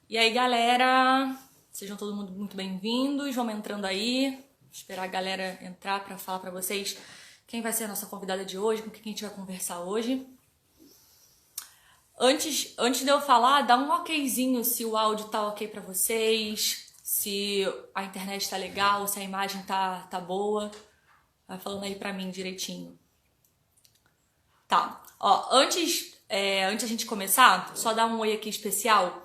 E aí, galera, sejam todo mundo muito bem-vindos. Vamos entrando aí. Esperar a galera entrar para falar para vocês quem vai ser a nossa convidada de hoje, com quem a gente vai conversar hoje. Antes de eu falar, dá um okzinho se o áudio tá ok para vocês, se a internet tá legal, se a imagem tá boa. Vai falando aí pra mim direitinho. Tá. Ó, antes a gente começar, só dar um oi aqui especial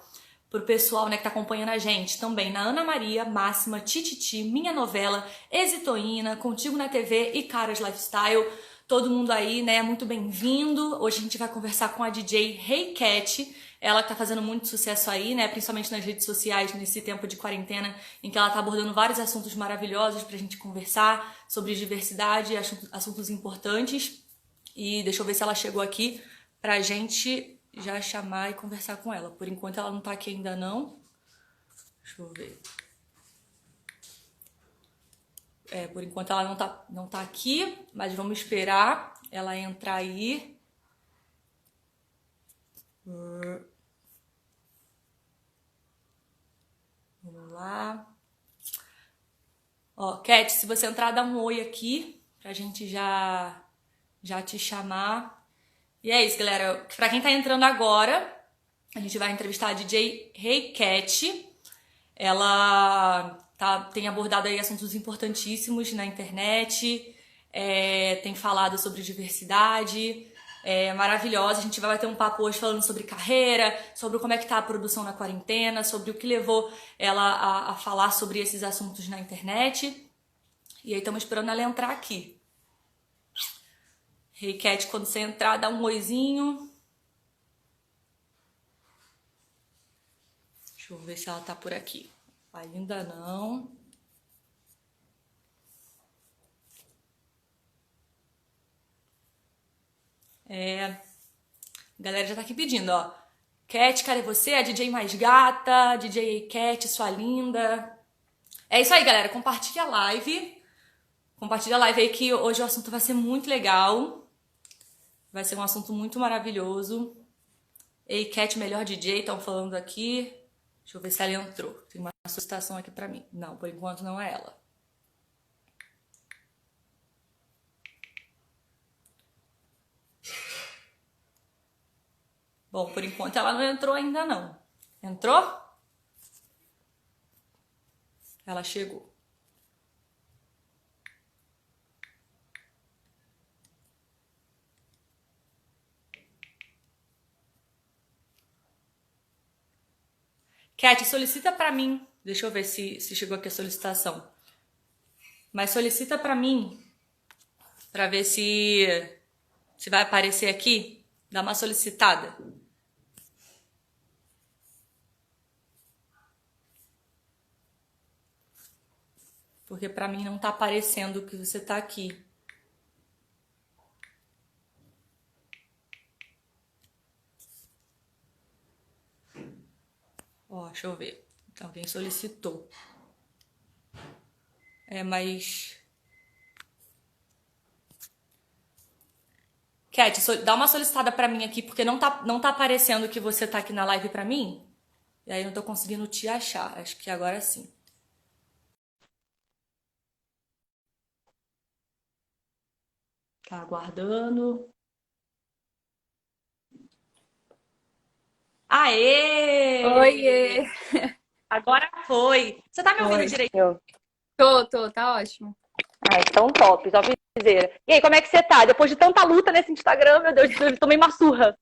pro pessoal, né, que tá acompanhando a gente também na Ana Maria, Máxima, Tititi, Minha Novela, Exitoína, Contigo na TV e Caras Lifestyle. Todo mundo aí, né, muito bem-vindo. Hoje a gente vai conversar com a DJ Hey Cat, ela que tá fazendo muito sucesso aí, né, principalmente nas redes sociais nesse tempo de quarentena, em que ela tá abordando vários assuntos maravilhosos pra gente conversar sobre diversidade, assuntos importantes. E deixa eu ver se ela chegou aqui pra gente já chamar e conversar com ela. Por enquanto ela não tá aqui ainda não. Deixa eu ver. Por enquanto ela não tá aqui, mas vamos esperar ela entrar aí. Vamos lá. Ó, Cat, se você entrar, dá um oi aqui pra gente já te chamar. E é isso, galera. Pra quem tá entrando agora, a gente vai entrevistar a DJ Hey Cat. Ela tem abordado aí assuntos importantíssimos na internet, tem falado sobre diversidade, é maravilhosa. A gente vai bater um papo hoje falando sobre carreira, sobre como é que tá a produção na quarentena, sobre o que levou ela a falar sobre esses assuntos na internet. E aí estamos esperando ela entrar aqui. Hey Cat, quando você entrar, dá um oizinho. Deixa eu ver se ela tá por aqui. Ainda não. A galera já tá aqui pedindo, ó. Cat, cadê você? A DJ mais gata, DJ Cat, sua linda. É isso aí, galera. Compartilha a live. Compartilha a live aí que hoje o assunto vai ser muito legal. Vai ser um assunto muito maravilhoso. Ei, Cat, melhor DJ, estão falando aqui. Deixa eu ver se ela entrou. Tem uma solicitação aqui pra mim. Não, por enquanto não é ela. Bom, por enquanto ela não entrou ainda não. Entrou? Ela chegou. Cat, solicita pra mim. Deixa eu ver se chegou aqui a solicitação. Mas solicita pra mim, pra ver se vai aparecer aqui. Dá uma solicitada. Porque pra mim não tá aparecendo que você tá aqui. Ó, deixa eu ver. Então, alguém solicitou. Mas... Cat, dá uma solicitada pra mim aqui, porque não tá aparecendo que você tá aqui na live pra mim. E aí eu não tô conseguindo te achar. Acho que agora sim. Tá aguardando. Oiê! Aê! Agora foi. Você tá me ouvindo Oi. direito? Tá ótimo. Ah, então top, topzera. E aí, como é que você tá? Depois de tanta luta nesse Instagram, meu Deus, eu tomei uma surra.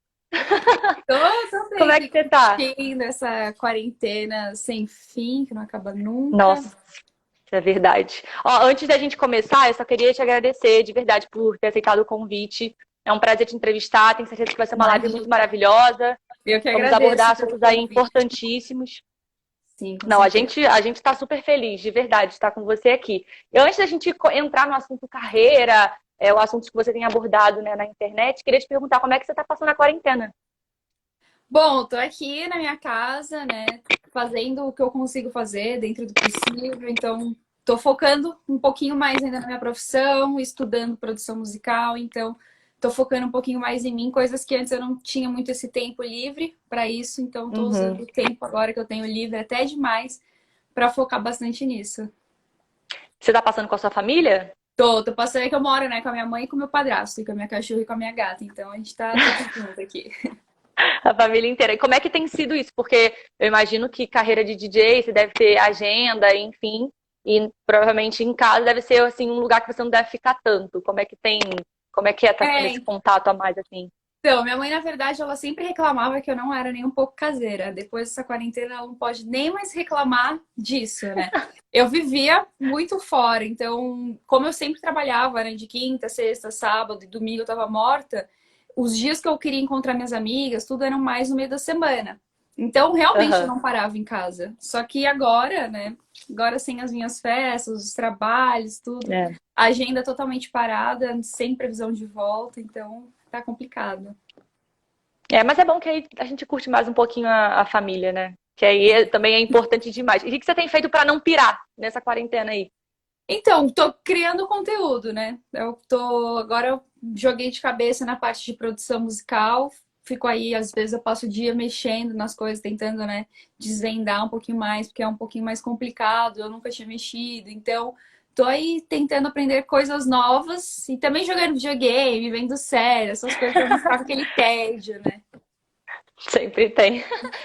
Tô bem Como é aqui que você tá? curtindo essa quarentena sem fim, que não acaba nunca. Nossa, isso é verdade. Ó, antes da gente começar, eu só queria te agradecer de verdade por ter aceitado o convite. É um prazer te entrevistar, tenho certeza que vai ser uma live Imagina, muito maravilhosa. eu que Vamos abordar agradeço pelo assuntos aí convite. importantíssimos. Sim, com Não, a certeza. gente, a gente tá super feliz, de verdade, de estar com você aqui. E antes da gente entrar no assunto carreira, o assunto que você tem abordado, né, na internet, queria te perguntar como é que você tá passando a quarentena. Bom, tô aqui na minha casa, né, fazendo o que eu consigo fazer dentro do possível, então tô focando um pouquinho mais ainda na minha profissão, estudando produção musical, então tô focando um pouquinho mais em mim, coisas que antes eu não tinha muito esse tempo livre para isso, então tô usando o tempo agora que eu tenho livre até demais para focar bastante nisso. Você tá passando com a sua família? Tô passando aí que eu moro, né, com a minha mãe e com o meu padrasto, e com a minha cachorra e com a minha gata, então a gente tá tudo junto aqui. A família inteira. E como é que tem sido isso? Porque eu imagino que carreira de DJ, você deve ter agenda, enfim, e provavelmente em casa deve ser assim um lugar que você não deve ficar tanto. Como é que é estar nesse É, contato a mais assim? então, minha mãe, na verdade, ela sempre reclamava que eu não era nem um pouco caseira. Depois dessa quarentena, ela não pode nem mais reclamar disso, né? Eu vivia muito fora, então, como eu sempre trabalhava, né, de quinta, sexta, sábado e domingo eu tava morta, os dias que eu queria encontrar minhas amigas, tudo eram mais no meio da semana. Então, realmente eu Aham. não parava em casa. Só que agora, né, agora sem as minhas festas, os trabalhos, tudo, É. a agenda totalmente parada, sem previsão de volta, então tá complicado. É, mas é bom que aí a gente curte mais um pouquinho a família, né? Que aí também é importante demais. E o que você tem feito para não pirar nessa quarentena aí? Então, tô criando conteúdo, né? Agora eu joguei de cabeça na parte de produção musical. Fico aí, às vezes eu passo o dia mexendo nas coisas, tentando, né, desvendar um pouquinho mais, porque é um pouquinho mais complicado, eu nunca tinha mexido. Então, tô aí tentando aprender coisas novas e também jogando videogame, vendo série, essas coisas pra não ficar com aquele tédio, né? Sempre tem.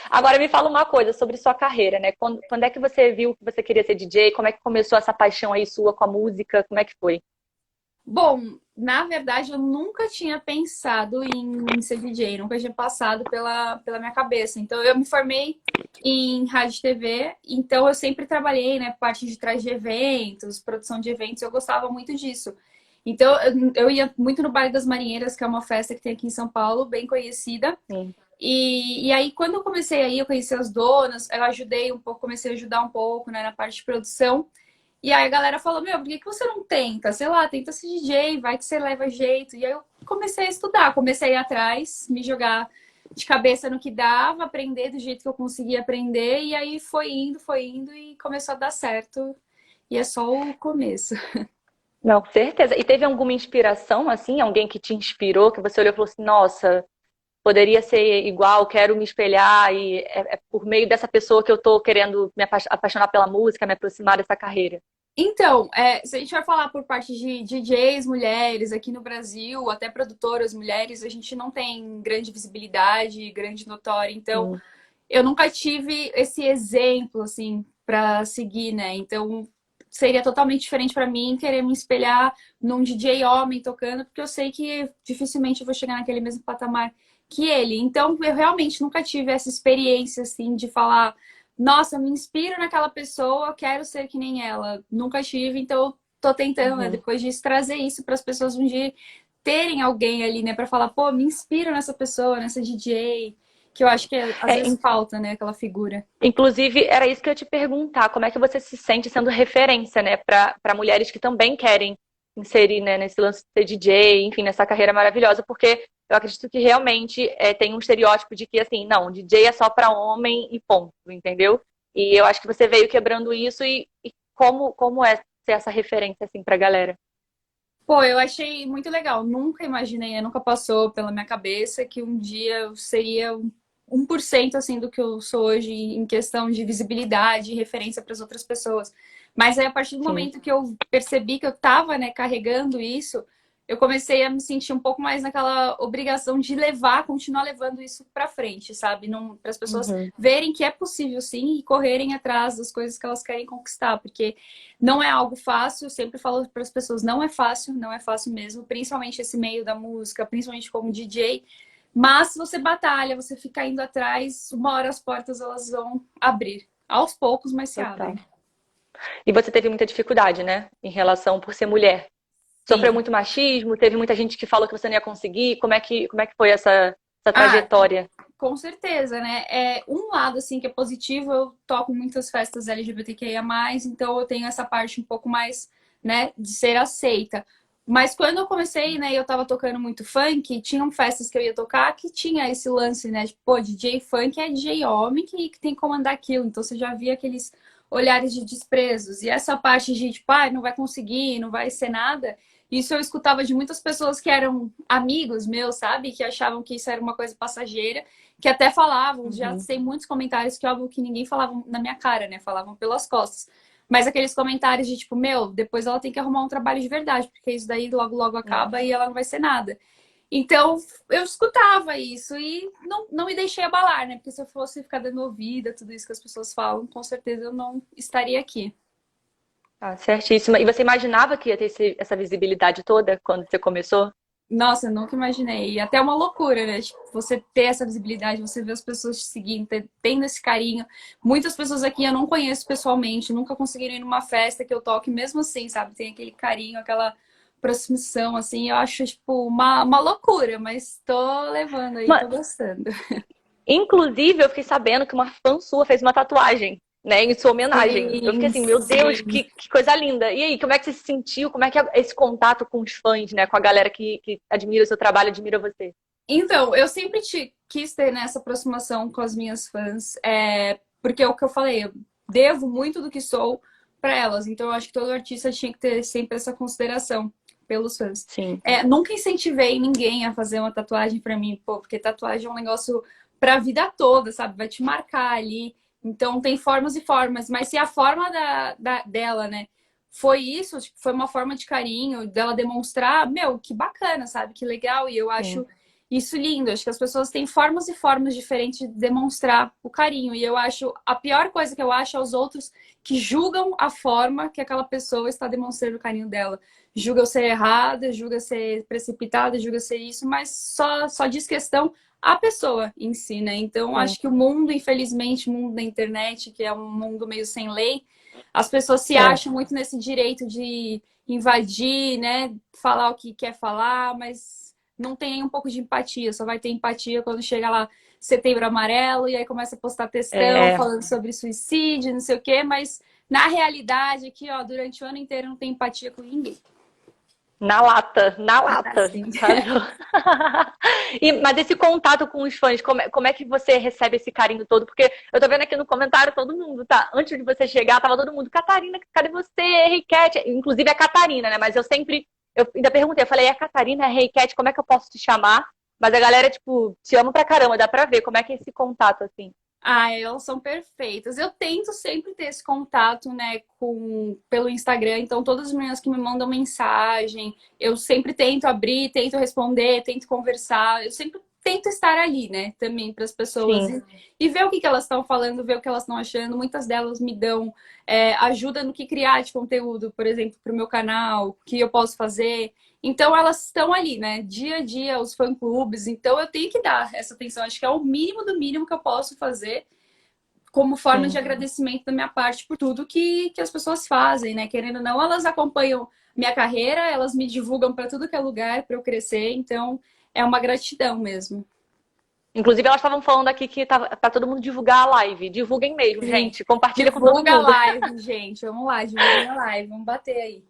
Agora me fala uma coisa sobre sua carreira, né? Quando é que você viu que você queria ser DJ? Como é que começou essa paixão aí sua com a música? Como é que foi? Bom, na verdade, eu nunca tinha pensado em ser DJ, nunca tinha passado pela minha cabeça. Então, eu me formei em rádio e TV, então eu sempre trabalhei, né, parte de trás de eventos, produção de eventos, eu gostava muito disso. Então, eu ia muito no Baile das Marinheiras, que é uma festa que tem aqui em São Paulo, bem conhecida. Sim. E aí, quando eu comecei aí, eu conheci as donas, eu ajudei um pouco, comecei a ajudar um pouco, né, na parte de produção. E aí a galera falou, meu, por que que você não tenta? Sei lá, tenta ser DJ, vai que você leva jeito. E aí eu comecei a estudar, comecei a ir atrás, me jogar de cabeça no que dava, aprender do jeito que eu conseguia aprender. E aí foi indo e começou a dar certo. E é só o começo. Não, com certeza. E teve alguma inspiração, assim? Alguém que te inspirou, que você olhou e falou assim, nossa, poderia ser igual, quero me espelhar e é por meio dessa pessoa que eu tô querendo me apaixonar pela música, me aproximar dessa carreira. Então, se a gente vai falar por parte de DJs mulheres aqui no Brasil, até produtoras mulheres, a gente não tem grande visibilidade, grande notória. Então, Sim. eu nunca tive esse exemplo, assim, para seguir, né? Então, seria totalmente diferente para mim querer me espelhar num DJ homem tocando, porque eu sei que dificilmente eu vou chegar naquele mesmo patamar que ele. Então, eu realmente nunca tive essa experiência, assim, de falar, nossa, me inspiro naquela pessoa, quero ser que nem ela. Nunca tive, então, eu tô tentando, né, Uhum. depois disso, trazer isso para as pessoas um dia terem alguém ali, né, para falar, pô, me inspiro nessa pessoa, nessa DJ. Que eu acho que às É, vezes falta, né? Aquela figura. inclusive, era isso que eu ia te perguntar, como é que você se sente sendo referência, né, para mulheres que também querem inserir, né, nesse lance de ser DJ, enfim, nessa carreira maravilhosa, porque eu acredito que realmente tem um estereótipo de que, assim, não, DJ é só para homem e ponto, entendeu? E eu acho que você veio quebrando isso e como é ser essa referência, assim, pra galera? Pô, eu achei muito legal. Nunca imaginei, nunca passou pela minha cabeça que um dia eu seria 1% assim do que eu sou hoje em questão de visibilidade e referência para as outras pessoas. Mas aí, a partir do Sim. momento que eu percebi que eu estava, né, carregando isso, eu comecei a me sentir um pouco mais naquela obrigação de levar, continuar levando isso para frente, sabe? Para as pessoas Uhum. verem que é possível sim e correrem atrás das coisas que elas querem conquistar, porque não é algo fácil. Eu sempre falo para as pessoas, não é fácil, não é fácil mesmo, principalmente esse meio da música, principalmente como DJ. Mas se você batalha, você fica indo atrás, uma hora as portas elas vão abrir. Aos poucos, mas se Total. abrem. E você teve muita dificuldade, né, em relação por ser mulher? Sofreu Sim. muito machismo? Teve muita gente que falou que você não ia conseguir? Como é que foi essa Ah, trajetória? com certeza, né? É um lado assim que é positivo, eu toco em muitas festas LGBTQIA+, então eu tenho essa parte um pouco mais, né, de ser aceita. Mas quando eu comecei, né, eu tava tocando muito funk, tinham festas que eu ia tocar que tinha esse lance, né, de, pô, DJ funk é DJ homem que tem que comandar aquilo. Então você já via aqueles olhares de desprezos. E essa parte de, tipo, ah, não vai conseguir, não vai ser nada. Isso eu escutava de muitas pessoas que eram amigos meus, sabe? Que achavam que isso era uma coisa passageira, que até falavam, já Uhum. sei muitos comentários que óbvio que ninguém falava na minha cara, né? Falavam pelas costas. Mas aqueles comentários de tipo, meu, depois ela tem que arrumar um trabalho de verdade, porque isso daí logo logo acaba e ela não vai ser nada. Então, eu escutava isso e não me deixei abalar, né? Porque se eu fosse ficar dando ouvido a tudo isso que as pessoas falam, com certeza eu não estaria aqui. Ah, certíssima. E você imaginava que ia ter essa visibilidade toda quando você começou? Nossa, eu nunca imaginei. E até uma loucura, né? Tipo, você ter essa visibilidade, você ver as pessoas te seguindo, tendo esse carinho. Muitas pessoas aqui eu não conheço pessoalmente, nunca conseguiram ir numa festa que eu toque, mesmo assim, sabe? Tem aquele carinho, aquela aproximação, assim. Eu acho, tipo, uma loucura, mas tô levando aí, tô gostando. Inclusive, eu fiquei sabendo que uma fã sua fez uma tatuagem, né, em sua homenagem. Eu fiquei Sim, assim, meu Deus, sim. que coisa linda. E aí, como é que você se sentiu? Como é que é esse contato com os fãs, né, com a galera que admira o seu trabalho, admira você? Então, eu sempre quis ter nessa aproximação com as minhas fãs, porque é o que eu falei, eu devo muito do que sou para elas. Então, eu acho que todo artista tinha que ter sempre essa consideração pelos fãs. Sim, Nunca incentivei ninguém a fazer uma tatuagem para mim, pô, porque tatuagem é um negócio para a vida toda, sabe? Vai te marcar ali. Então, tem formas e formas, mas se a forma dela, né? Foi isso, tipo, foi uma forma de carinho, dela demonstrar, meu, que bacana, sabe? Que legal. E eu sim. acho isso lindo. Acho que as pessoas têm formas e formas diferentes de demonstrar o carinho. E eu acho a pior coisa que eu acho é os outros que julgam a forma que aquela pessoa está demonstrando o carinho dela. Julga eu ser errada, julga ser precipitada, julga ser isso, mas só diz questão a pessoa em si, né? Então, Sim. acho que o mundo, infelizmente, o mundo da internet, que é um mundo meio sem lei, as pessoas se É. acham muito nesse direito de invadir, né? Falar o que quer falar, mas não tem um pouco de empatia. Só vai ter empatia quando chega lá Setembro Amarelo e aí começa a postar textão É, falando sobre suicídio, não sei o quê, mas na realidade aqui, ó, durante o ano inteiro não tem empatia com ninguém. na lata, Assim. sabe? Mas esse contato com os fãs, como é que você recebe esse carinho todo? Porque eu tô vendo aqui no comentário todo mundo, tá? Antes de você chegar, tava todo mundo, Catarina, cadê você? Hey, Cat. Inclusive a Catarina, né? Mas eu ainda perguntei, eu falei, é Catarina, é Hey, Cat, como é que eu posso te chamar? Mas a galera, tipo, te ama pra caramba, dá pra ver como é que é esse contato, assim. Ah, elas são perfeitas. Eu tento sempre ter esse contato, né, pelo Instagram. Então, todas as meninas que me mandam mensagem, eu sempre tento abrir, tento responder, tento conversar. Eu sempre tento estar ali, né, também para as pessoas Sim. e ver o que elas estão falando, ver o que elas estão achando. Muitas delas me dão ajuda no que criar de conteúdo, por exemplo, para o meu canal, o que eu posso fazer. Então elas estão ali, né? Dia a dia, os fã-clubes. Então eu tenho que dar essa atenção. Acho que é o mínimo do mínimo que eu posso fazer como forma de Sim. agradecimento da minha parte por tudo que as pessoas fazem, né? Querendo ou não, elas acompanham minha carreira, elas me divulgam para tudo que é lugar para eu crescer. Então é uma gratidão mesmo. Inclusive, elas estavam falando aqui que tava pra todo mundo divulgar a live. Divulguem mesmo, Sim. gente. Compartilha com todo Divulga a mundo. live, gente. Vamos lá, divulguem a live. Vamos bater aí.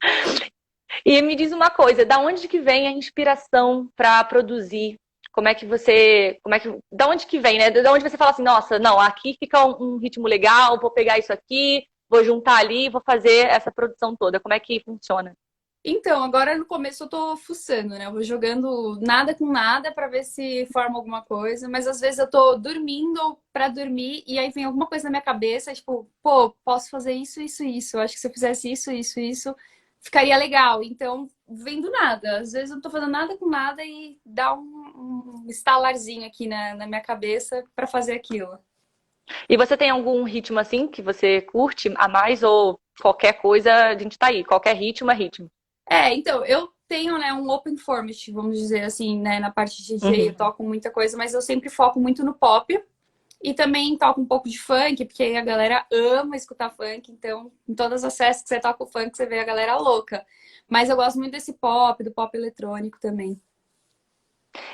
E me diz uma coisa, da onde que vem a inspiração para produzir? Da onde que vem, né? Da onde você fala assim, nossa, não, aqui fica um ritmo legal, vou pegar isso aqui, vou juntar ali, vou fazer essa produção toda. Como é que funciona? Então, agora no começo eu tô fuçando, né? Eu vou jogando nada com nada pra ver se forma alguma coisa, mas às vezes eu tô dormindo pra dormir e aí vem alguma coisa na minha cabeça, tipo, pô, posso fazer isso, isso, isso. Eu acho que se eu fizesse isso, isso, isso, ficaria legal. Então, vem do nada. Às vezes eu não tô fazendo nada com nada e dá um estalarzinho aqui na minha cabeça pra fazer aquilo. E você tem algum ritmo assim que você curte a mais ou qualquer coisa, a gente tá aí, qualquer ritmo é ritmo. Então, eu tenho, né, um open format, vamos dizer assim, né, na parte de DJ, eu Uhum. toco muita coisa, mas eu sempre foco muito no pop e também toco um pouco de funk, porque a galera ama escutar funk, então em todas as festas que você toca o funk, você vê a galera louca. Mas eu gosto muito desse pop, do pop eletrônico também.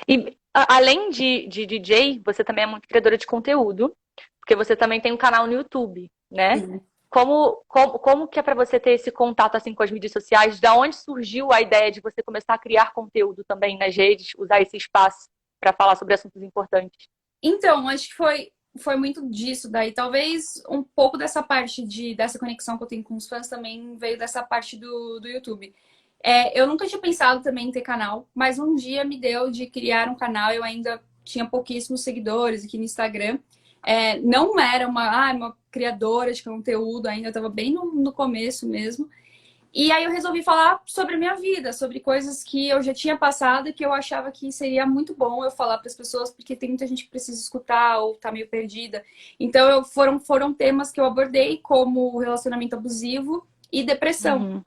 E além de DJ, você também é muito criadora de conteúdo, porque você também tem um canal no YouTube, né? Sim. Como que é para você ter esse contato assim com as mídias sociais? Da onde surgiu a ideia de você começar a criar conteúdo também nas redes, usar esse espaço para falar sobre assuntos importantes? Então, acho que foi muito disso daí. Talvez um pouco dessa parte dessa conexão que eu tenho com os fãs também veio dessa parte do YouTube. Eu nunca tinha pensado também em ter canal, mas um dia me deu de criar um canal. Eu ainda tinha pouquíssimos seguidores aqui no Instagram. Não era uma criadora de conteúdo ainda, eu estava bem no começo mesmo. E aí eu resolvi falar sobre a minha vida, sobre coisas que eu já tinha passado e que eu achava que seria muito bom eu falar para as pessoas, porque tem muita gente que precisa escutar ou tá meio perdida. Então foram temas que eu abordei, como relacionamento abusivo e depressão, Uhum.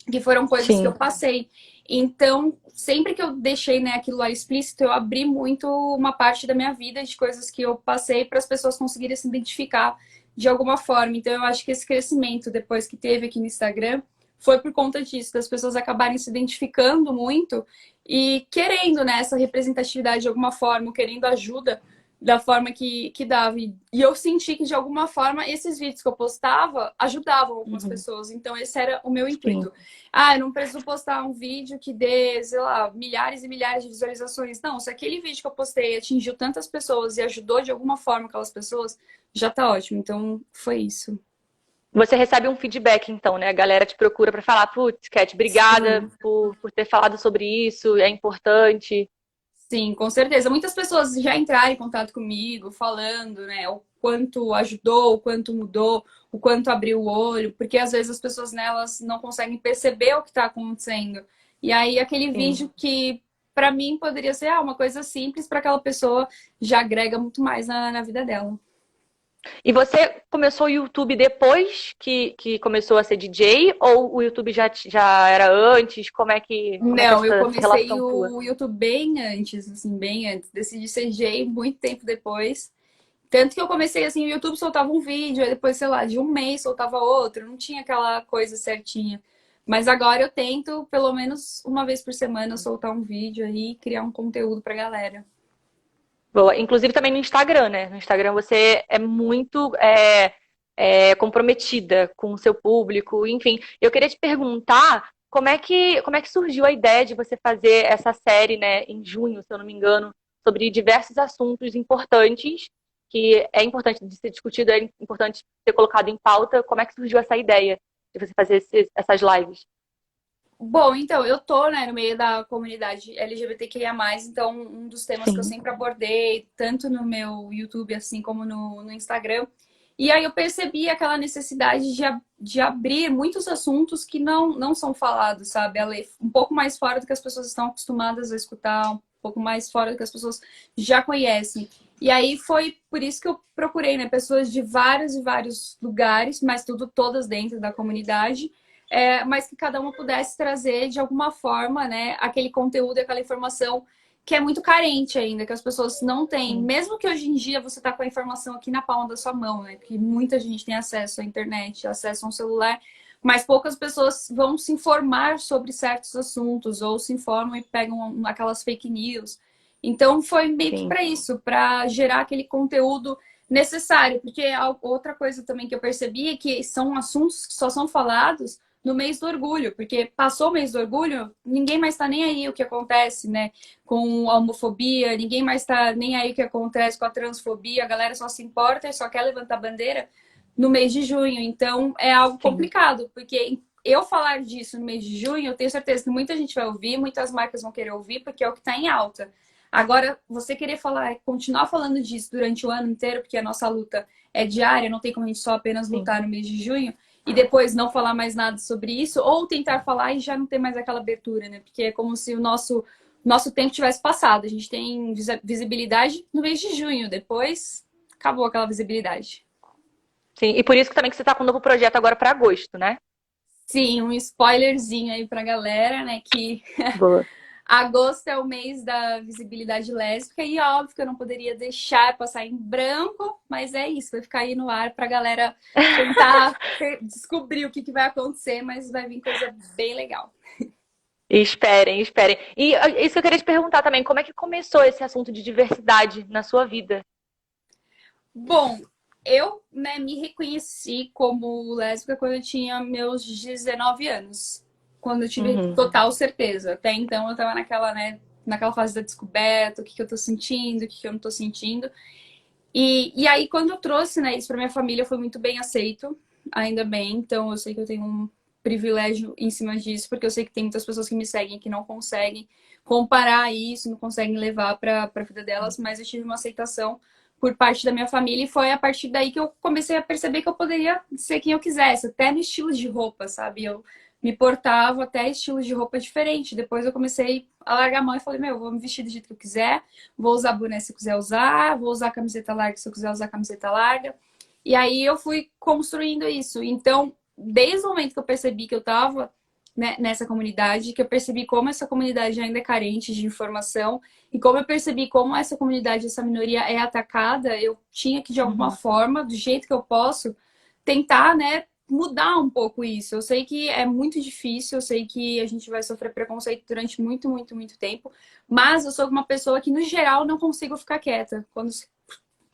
que foram coisas que eu Sim. passei. Então, sempre que eu deixei, né, aquilo lá explícito, eu abri muito uma parte da minha vida de coisas que eu passei para as pessoas conseguirem se identificar de alguma forma. Então, eu acho que esse crescimento depois que teve aqui no Instagram foi por conta disso, das pessoas acabarem se identificando muito e querendo, né, essa representatividade de alguma forma, querendo ajuda da forma que dava. E eu senti que, de alguma forma, esses vídeos que eu postava ajudavam algumas Uhum. pessoas. Então, esse era o meu Sim. intuito. Eu não preciso postar um vídeo que dê, sei lá, milhares e milhares de visualizações. Não, se aquele vídeo que eu postei atingiu tantas pessoas e ajudou de alguma forma aquelas pessoas, já tá ótimo. Então, foi isso. Você recebe um feedback, então, né? A galera te procura para falar, putz, Cat, obrigada Sim. por ter falado sobre isso, é importante. Sim, com certeza. Muitas pessoas já entraram em contato comigo, falando, né, o quanto ajudou, o quanto mudou, o quanto abriu o olho, porque às vezes as pessoas nelas não conseguem perceber o que está acontecendo. E aí aquele Sim. vídeo que para mim poderia ser uma coisa simples, para aquela pessoa já agrega muito mais na vida dela. E você começou o YouTube depois que começou a ser DJ, ou o YouTube já era antes? Como é que é Não, eu essa comecei relação tua? o YouTube bem antes, assim, bem antes. Decidi ser DJ muito tempo depois. Tanto que eu comecei assim, o YouTube soltava um vídeo, aí depois, sei lá, de um mês soltava outro, não tinha aquela coisa certinha. Mas agora eu tento, pelo menos uma vez por semana, soltar um vídeo aí e criar um conteúdo pra galera. Boa. Inclusive também no Instagram, né? No Instagram você é muito comprometida com o seu público, enfim. Eu queria te perguntar como é que surgiu a ideia de você fazer essa série, né, em junho, se eu não me engano, sobre diversos assuntos importantes, que é importante de ser discutido, é importante ser colocado em pauta. Como é que surgiu essa ideia de você fazer essas lives? Bom, então, eu tô, né, no meio da comunidade LGBTQIA+, então um dos temas que eu Sim, sempre abordei, tanto no meu YouTube, assim, como no Instagram. E aí eu percebi aquela necessidade de abrir muitos assuntos que não são falados, sabe? Um pouco mais fora do que as pessoas estão acostumadas a escutar, um pouco mais fora do que as pessoas já conhecem. E aí foi por isso que eu procurei, né, pessoas de vários e vários lugares, mas todas dentro da comunidade, mas que cada uma pudesse trazer de alguma forma, né, aquele conteúdo e aquela informação que é muito carente ainda, que as pessoas não têm. sim, Mesmo que hoje em dia você tá com a informação aqui na palma da sua mão, né, que muita gente tem acesso à internet, acesso a um celular, mas poucas pessoas vão se informar sobre certos assuntos ou se informam e pegam aquelas fake news. Então foi meio que sim, para isso, para gerar aquele conteúdo necessário, porque outra coisa também que eu percebi é que são assuntos que só são falados no mês do orgulho, porque passou o mês do orgulho, ninguém mais tá nem aí o que acontece, né, com a homofobia, ninguém mais tá nem aí o que acontece com a transfobia, a galera só se importa e só quer levantar bandeira no mês de junho. Então é algo sim, complicado, porque eu falar disso no mês de junho, eu tenho certeza que muita gente vai ouvir, muitas marcas vão querer ouvir, porque é o que tá em alta. Agora, você querer falar, continuar falando disso durante o ano inteiro, porque a nossa luta é diária, não tem como a gente só apenas sim. lutar no mês de junho, e depois não falar mais nada sobre isso, ou tentar falar e já não ter mais aquela abertura, né? Porque é como se o nosso tempo tivesse passado. A gente tem visibilidade no mês de junho, depois acabou aquela visibilidade. Sim. E por isso que também que você está com um novo projeto agora para agosto, né? Sim, um spoilerzinho aí pra galera, né? Que Boa. agosto é o mês da visibilidade lésbica e óbvio que eu não poderia deixar passar em branco, mas é isso, vai ficar aí no ar pra galera tentar descobrir o que vai acontecer, mas vai vir coisa bem legal. Esperem, esperem. E isso que eu queria te perguntar também, como é que começou esse assunto de diversidade na sua vida? Bom, eu, né, me reconheci como lésbica quando eu tinha meus 19 anos. Quando eu tive Uhum, total certeza. Até então eu tava naquela, né, naquela fase da descoberta, o que eu tô sentindo, o que eu não tô sentindo. E aí, quando eu trouxe, né, isso pra minha família, foi muito bem aceito, ainda bem. Então, eu sei que eu tenho privilégio em cima disso, porque eu sei que tem muitas pessoas que me seguem que não conseguem comparar isso, não conseguem levar para a vida delas, mas eu tive uma aceitação por parte da minha família e foi a partir daí que eu comecei a perceber que eu poderia ser quem eu quisesse, até no estilo de roupa, sabe? Eu me portava até estilos de roupa diferente. Depois eu comecei a largar a mão e falei, meu, eu vou me vestir do jeito que eu quiser, vou usar boné se eu quiser usar, vou usar camiseta larga se eu quiser usar camiseta larga. E aí eu fui construindo isso. Então, desde o momento que eu percebi que eu estava, né, nessa comunidade, que eu percebi como essa comunidade ainda é carente de informação e como eu percebi como essa comunidade, essa minoria é atacada, eu tinha que, de alguma forma, do jeito que eu posso, tentar, né, mudar um pouco isso. Eu sei que é muito difícil, eu sei que a gente vai sofrer preconceito durante muito, muito, muito tempo, mas eu sou uma pessoa que, no geral, não consigo ficar quieta.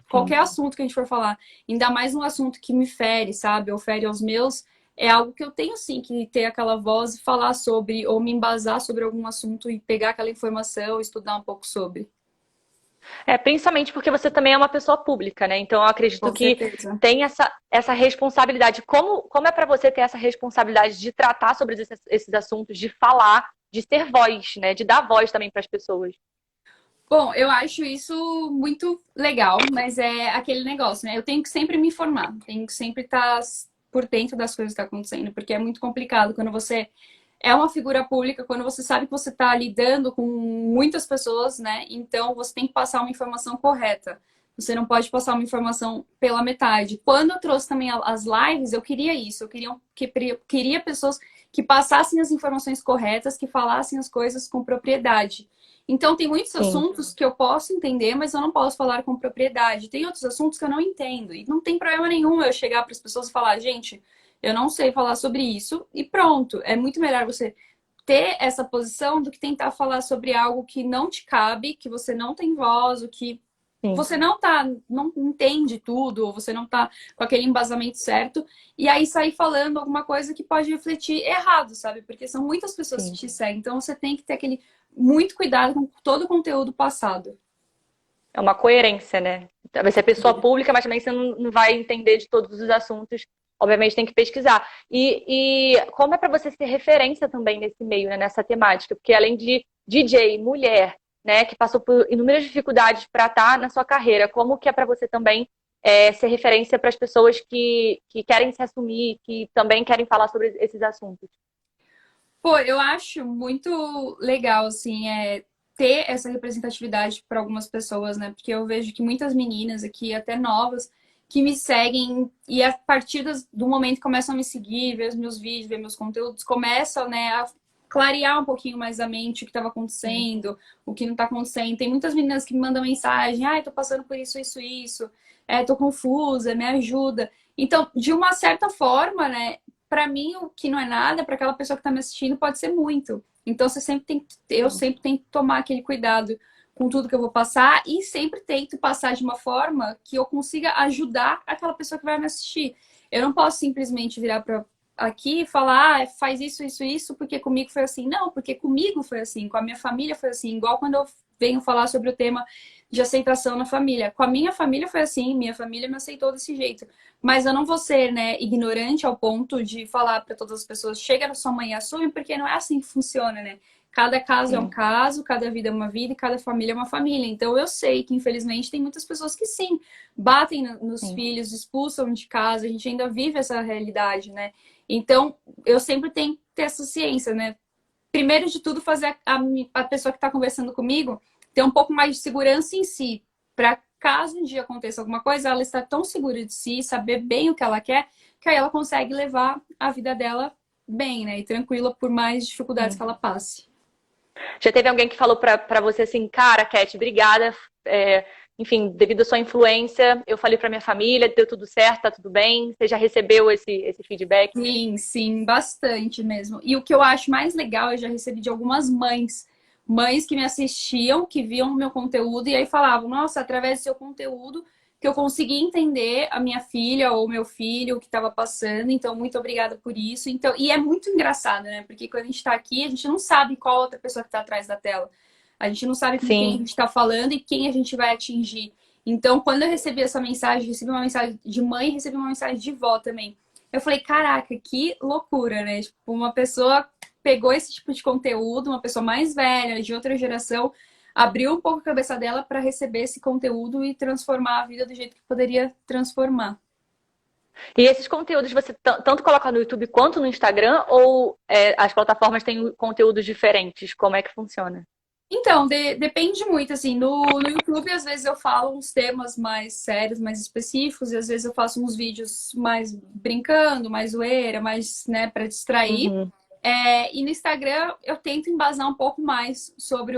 Qualquer assunto que a gente for falar, ainda mais um assunto que me fere, sabe? Ou fere aos meus, é algo que eu tenho sim que ter aquela voz e falar sobre, ou me embasar sobre algum assunto e pegar aquela informação, estudar um pouco sobre. Principalmente porque você também é uma pessoa pública, né? Então eu acredito Com que certeza. tem essa responsabilidade. Como é para você ter essa responsabilidade de tratar sobre esses assuntos, de falar, de ter voz, né? De dar voz também para as pessoas. Bom, eu acho isso muito legal, mas é aquele negócio, né? Eu tenho que sempre me informar, tenho que sempre estar por dentro das coisas que estão acontecendo, porque é muito complicado quando você é uma figura pública, quando você sabe que você está lidando com muitas pessoas, né? Então você tem que passar uma informação correta. Você não pode passar uma informação pela metade. Quando eu trouxe também as lives, eu queria isso. Eu queria pessoas que passassem as informações corretas, que falassem as coisas com propriedade. Então, tem muitos Sim, assuntos que eu posso entender, mas eu não posso falar com propriedade. Tem outros assuntos que eu não entendo. E não tem problema nenhum eu chegar para as pessoas e falar, gente, eu não sei falar sobre isso. E pronto. É muito melhor você ter essa posição do que tentar falar sobre algo que não te cabe, que você não tem voz, o que sim, você não entende tudo, ou você não tá com aquele embasamento certo, e aí sair falando alguma coisa que pode refletir errado, sabe? Porque são muitas pessoas que sim. te seguem, então você tem que ter aquele muito cuidado com todo o conteúdo passado. É uma coerência, né? Você é pessoa pública, mas também você não vai entender de todos os assuntos. Obviamente tem que pesquisar. E como é para você ser referência também nesse meio, né? Nessa temática? Porque além de DJ, mulher, né, que passou por inúmeras dificuldades para estar na sua carreira, como que é para você também ser referência para as pessoas que querem se assumir, que também querem falar sobre esses assuntos? Pô, eu acho muito legal, assim, ter essa representatividade para algumas pessoas, né? Porque eu vejo que muitas meninas aqui, até novas, que me seguem e a partir do momento que começam a me seguir, ver os meus vídeos, ver meus conteúdos, começam, né, a clarear um pouquinho mais a mente o que estava acontecendo, o que não está acontecendo. Tem muitas meninas que me mandam mensagem, ai, tô passando por isso, isso, isso, tô confusa, me ajuda. Então, de uma certa forma, né, para mim, o que não é nada, para aquela pessoa que está me assistindo, pode ser muito. Então, eu sempre tenho que tomar aquele cuidado com tudo que eu vou passar e sempre tento passar de uma forma que eu consiga ajudar aquela pessoa que vai me assistir. Eu não posso simplesmente virar para aqui e falar, faz isso, isso, isso, porque comigo foi assim. Não, porque comigo foi assim, com a minha família foi assim. Igual quando eu venho falar sobre o tema de aceitação na família. Com a minha família foi assim, minha família me aceitou desse jeito. Mas eu não vou ser, né, ignorante ao ponto de falar para todas as pessoas, chega na sua mãe e assume, porque não é assim que funciona, né? Cada caso é um Sim, caso, cada vida é uma vida e cada família é uma família. Então eu sei que, infelizmente, tem muitas pessoas que sim, batem nos sim. filhos, expulsam de casa, a gente ainda vive essa realidade, né? Então eu sempre tenho que ter essa ciência, né? Primeiro de tudo, fazer a pessoa que está conversando comigo ter um pouco mais de segurança em si, para caso um dia aconteça alguma coisa, ela estar tão segura de si, saber bem o que ela quer, que aí ela consegue levar a vida dela bem, né? E tranquila por mais dificuldades que Sim. ela passe. Já teve alguém que falou pra você assim, cara, Cat, obrigada. Enfim, devido à sua influência, eu falei pra minha família, deu tudo certo, tá tudo bem. Você já recebeu esse feedback? Sim, sim, bastante mesmo. E o que eu acho mais legal, eu já recebi de algumas mães. Mães que me assistiam, que viam o meu conteúdo e aí falavam, nossa, através do seu conteúdo que eu consegui entender a minha filha ou meu filho, o que estava passando. Então, muito obrigada por isso. Então, e é muito engraçado, né? Porque quando a gente está aqui, a gente não sabe qual outra pessoa que está atrás da tela. A gente não sabe com quem a Sim, gente está falando e quem a gente vai atingir. Então, quando eu recebi essa mensagem, recebi uma mensagem de mãe, recebi uma mensagem de vó também Eu falei, caraca, que loucura, né? Tipo, uma pessoa pegou esse tipo de conteúdo, uma pessoa mais velha, de outra geração, abriu um pouco a cabeça dela para receber esse conteúdo e transformar a vida do jeito que poderia transformar. E esses conteúdos você tanto coloca no YouTube quanto no Instagram, ou as plataformas têm conteúdos diferentes? Como é que funciona? Então, depende muito, assim, no YouTube às vezes eu falo uns temas mais sérios, mais específicos, e às vezes eu faço uns vídeos mais brincando, mais zoeira, mais, né, para distrair. Uhum. E no Instagram eu tento embasar um pouco mais sobre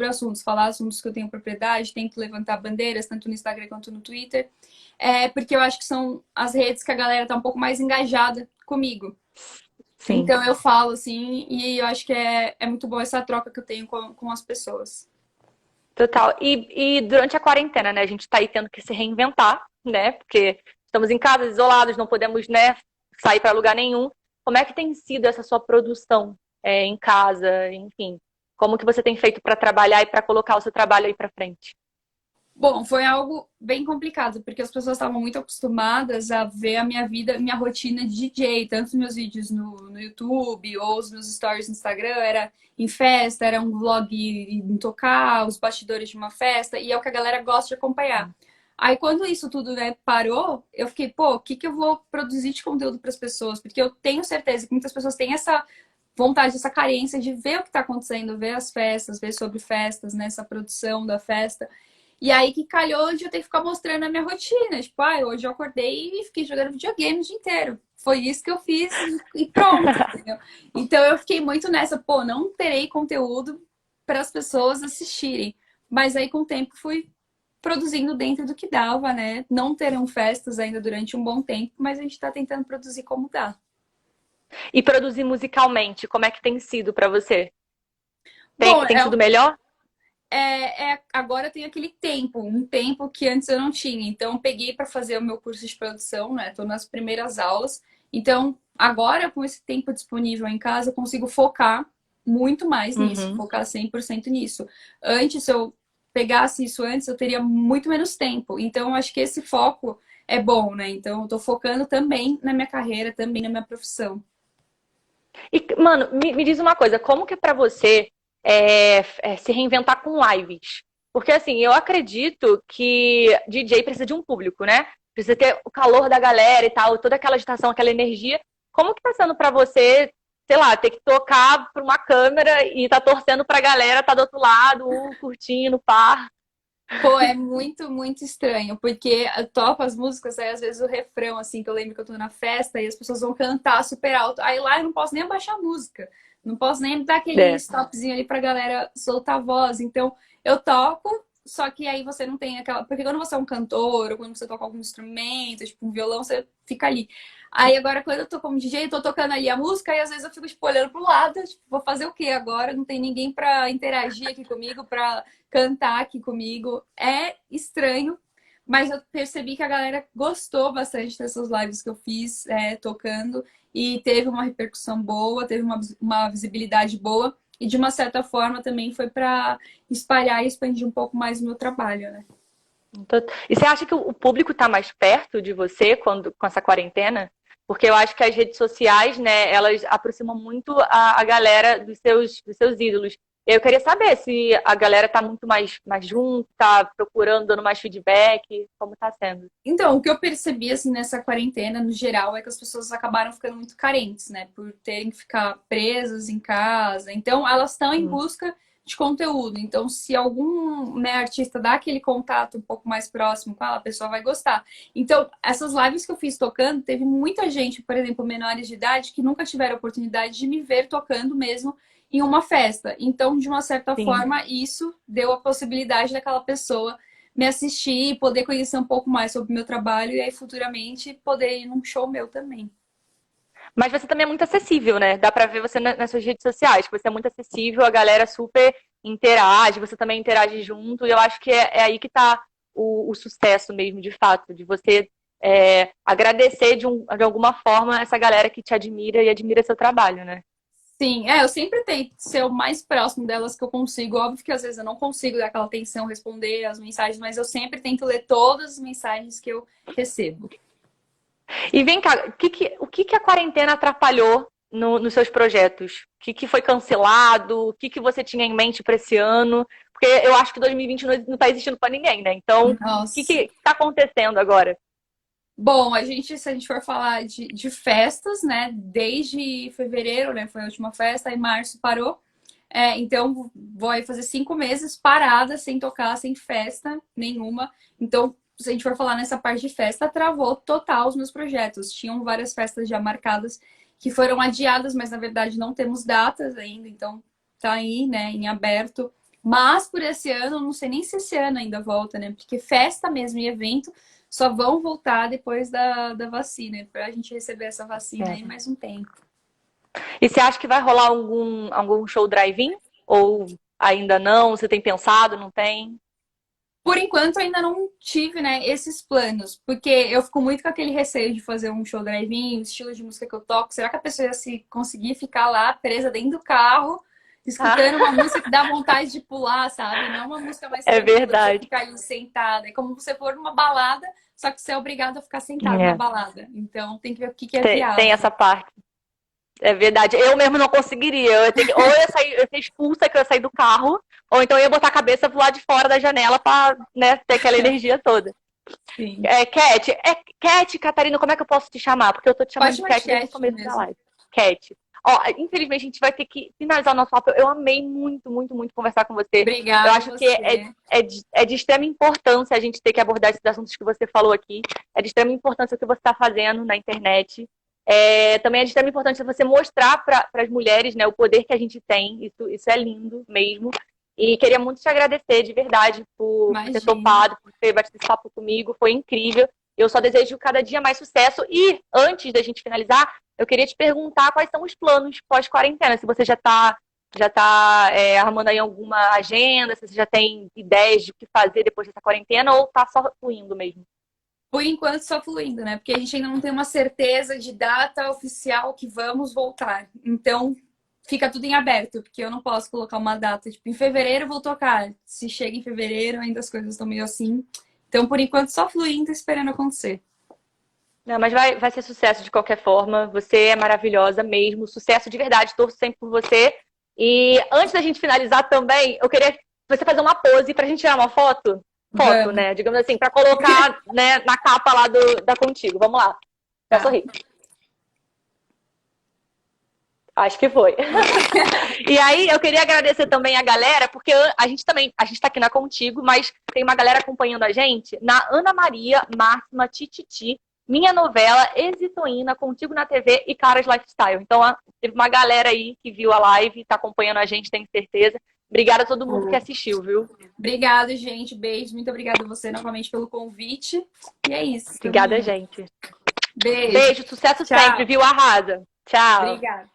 assuntos, falar assuntos que eu tenho propriedade, tento levantar bandeiras, tanto no Instagram quanto no Twitter, porque eu acho que são as redes que a galera tá um pouco mais engajada comigo. Sim. Então eu falo assim, e eu acho que é muito boa essa troca que eu tenho com as pessoas. Total. E durante a quarentena, né? A gente tá aí tendo que se reinventar, né? Porque estamos em casa, isolados, não podemos, né, sair para lugar nenhum. Como é que tem sido essa sua produção em casa, enfim? Como que você tem feito para trabalhar e para colocar o seu trabalho aí para frente? Bom, foi algo bem complicado, porque as pessoas estavam muito acostumadas a ver a minha vida, minha rotina de DJ, tanto os meus vídeos no YouTube ou os meus stories no Instagram, era em festa, era um vlog em tocar, os bastidores de uma festa, e é o que a galera gosta de acompanhar. Aí, quando isso tudo, né, parou, eu fiquei, pô, o que que eu vou produzir de conteúdo para as pessoas? Porque eu tenho certeza que muitas pessoas têm essa vontade, essa carência de ver o que está acontecendo, ver as festas, ver sobre festas, né, essa produção da festa. E aí que calhou de eu ter que ficar mostrando a minha rotina. Tipo, hoje eu acordei e fiquei jogando videogame o dia inteiro. Foi isso que eu fiz e pronto, entendeu? Então eu fiquei muito nessa, pô, não terei conteúdo para as pessoas assistirem. Mas aí com o tempo fui produzindo dentro do que dava, né? Não terão festas ainda durante um bom tempo, mas a gente está tentando produzir como dá. E produzir musicalmente, como é que tem sido para você? Bom, Tem sido melhor? agora eu tenho aquele tempo, um tempo que antes eu não tinha. Então, eu peguei para fazer o meu curso de produção, né? Estou nas primeiras aulas. Então, agora, com esse tempo disponível em casa, eu consigo focar muito mais nisso, Uhum. focar 100% nisso. Antes, se eu pegasse isso antes, eu teria muito menos tempo. Então, eu acho que esse foco é bom, né? Então, eu tô focando também na minha carreira, também na minha profissão. E, mano, me diz uma coisa, como que é pra você se reinventar com lives? Porque, assim, eu acredito que DJ precisa de um público, né? Precisa ter o calor da galera e tal, toda aquela agitação, aquela energia. Como que tá sendo pra você, sei lá, ter que tocar pra uma câmera e tá torcendo pra galera, tá do outro lado, curtindo, pá? Pô, é muito, muito estranho, porque eu toco as músicas, aí às vezes o refrão, assim, que eu lembro que eu tô na festa e as pessoas vão cantar super alto. Aí lá eu não posso nem abaixar a música, não posso nem dar aquele É. stopzinho ali pra galera soltar a voz. Então eu toco, só que aí você não tem aquela. Porque quando você é um cantor, ou quando você toca algum instrumento, tipo um violão, você fica ali. Aí agora, quando eu tô como DJ, eu tô tocando ali a música e às vezes eu fico, tipo, olhando pro lado, tipo, vou fazer o quê agora? Não tem ninguém pra interagir aqui comigo, pra cantar aqui comigo. É estranho, mas eu percebi que a galera gostou bastante dessas lives que eu fiz tocando e teve uma repercussão boa, teve uma visibilidade boa e de uma certa forma também foi para espalhar e expandir um pouco mais o meu trabalho, né? E você acha que o público tá mais perto de você com essa quarentena? Porque eu acho que as redes sociais, né, elas aproximam muito a galera dos seus ídolos. Eu queria saber se a galera tá muito mais junto, tá procurando, dando mais feedback, como tá sendo. Então, o que eu percebi assim nessa quarentena, no geral, é que as pessoas acabaram ficando muito carentes, né? Por terem que ficar presas em casa. Então, elas estão em Hum. busca de conteúdo. Então, se algum, né, artista dá aquele contato um pouco mais próximo com ela, a pessoa vai gostar. Então, essas lives que eu fiz tocando, teve muita gente, por exemplo, menores de idade, que nunca tiveram a oportunidade de me ver tocando mesmo em uma festa. Então, de uma certa Sim. forma, isso deu a possibilidade daquela pessoa me assistir, poder conhecer um pouco mais sobre o meu trabalho e aí futuramente poder ir num show meu também. Mas você também é muito acessível, né? Dá pra ver você nas suas redes sociais, que você é muito acessível, a galera super interage, você também interage junto, e eu acho que é aí que tá o sucesso mesmo, de fato, de você agradecer de alguma forma essa galera que te admira e admira seu trabalho, né? Sim, eu sempre tento ser o mais próximo delas que eu consigo. Óbvio que às vezes eu não consigo dar aquela atenção, responder as mensagens, mas eu sempre tento ler todas as mensagens que eu recebo. E vem cá, o que a quarentena atrapalhou nos seus projetos? O que foi cancelado? O que você tinha em mente para esse ano? Porque eu acho que 2020 não está existindo para ninguém, né? Então, o que Nossa. está acontecendo agora? Bom, se a gente for falar de festas, né? Desde fevereiro, né? Foi a última festa, aí março parou. Então, vai fazer 5 meses parada, sem tocar, sem festa nenhuma. Então, se a gente for falar nessa parte de festa, travou total os meus projetos. Tinham várias festas já marcadas que foram adiadas, mas na verdade não temos datas ainda, então tá aí, né, em aberto. Mas por esse ano, não sei nem se esse ano ainda volta, né? Porque festa mesmo e evento só vão voltar depois da vacina, pra gente receber essa vacina aí mais um tempo. E você acha que vai rolar algum show drive-in? Ou ainda não? Você tem pensado, não tem? Por enquanto, ainda não tive, né, esses planos, porque eu fico muito com aquele receio de fazer um show drive-in, o estilo de música que eu toco. Será que a pessoa ia se conseguir ficar lá presa dentro do carro, escutando uma música que dá vontade de pular, sabe? Não uma música mais É tranquila, de você verdade. ficar ali sentada. É como você for numa balada, só que você é obrigado a ficar sentado na balada. Então, tem que ver o que é Tem viável. essa parte. É verdade. Eu mesmo não conseguiria. Ou eu ia ser expulsa, que eu ia sair do carro, ou então eu ia botar a cabeça pro lado de fora da janela pra, né, ter aquela energia toda. Sim. Cat, Catarina, como é que eu posso te chamar? Porque eu tô te chamando de Cat desde o começo da live. Cat. Ó, infelizmente a gente vai ter que finalizar o nosso papo. Eu amei muito, muito, muito conversar com você. Obrigada Eu acho que é de extrema importância a gente ter que abordar esses assuntos que você falou aqui. É de extrema importância o que você está fazendo na internet. Também é de extrema importância você mostrar para as mulheres, né, o poder que a gente tem. Isso é lindo mesmo. E queria muito te agradecer, de verdade, por ter topado, por ter batido esse papo comigo. Foi incrível. Eu só desejo cada dia mais sucesso. E antes da gente finalizar, eu queria te perguntar quais são os planos pós-quarentena. Se você já tá armando aí alguma agenda, se você já tem ideias de o que fazer depois dessa quarentena ou tá só fluindo mesmo? Por enquanto, só fluindo, né? Porque a gente ainda não tem uma certeza de data oficial que vamos voltar. Então, fica tudo em aberto, porque eu não posso colocar uma data, tipo, em fevereiro eu vou tocar. Se chega em fevereiro, ainda as coisas estão meio assim. Então, por enquanto, só fluindo, esperando acontecer. Não, mas vai ser sucesso de qualquer forma. Você é maravilhosa mesmo. Sucesso de verdade. Torço sempre por você. E antes da gente finalizar também, eu queria você fazer uma pose pra gente tirar uma foto. Foto, Vamos. né? Digamos assim, pra colocar, né, na capa lá da Contigo. Vamos lá. Pra sorrir. Acho que foi. E aí, eu queria agradecer também a galera, porque a gente tá aqui na Contigo, mas tem uma galera acompanhando a gente na Ana Maria Máxima Tititi, Minha Novela, Exitoína, Contigo na TV e Caras Lifestyle. Então, teve uma galera aí que viu a live, tá acompanhando a gente, tenho certeza. Obrigada a todo mundo que assistiu, viu? Obrigada, gente. Beijo. Muito obrigada a você novamente pelo convite. E é isso. Obrigada, gente. Beijo. Beijo, sucesso sempre, viu? Arrasa. Tchau. Obrigada.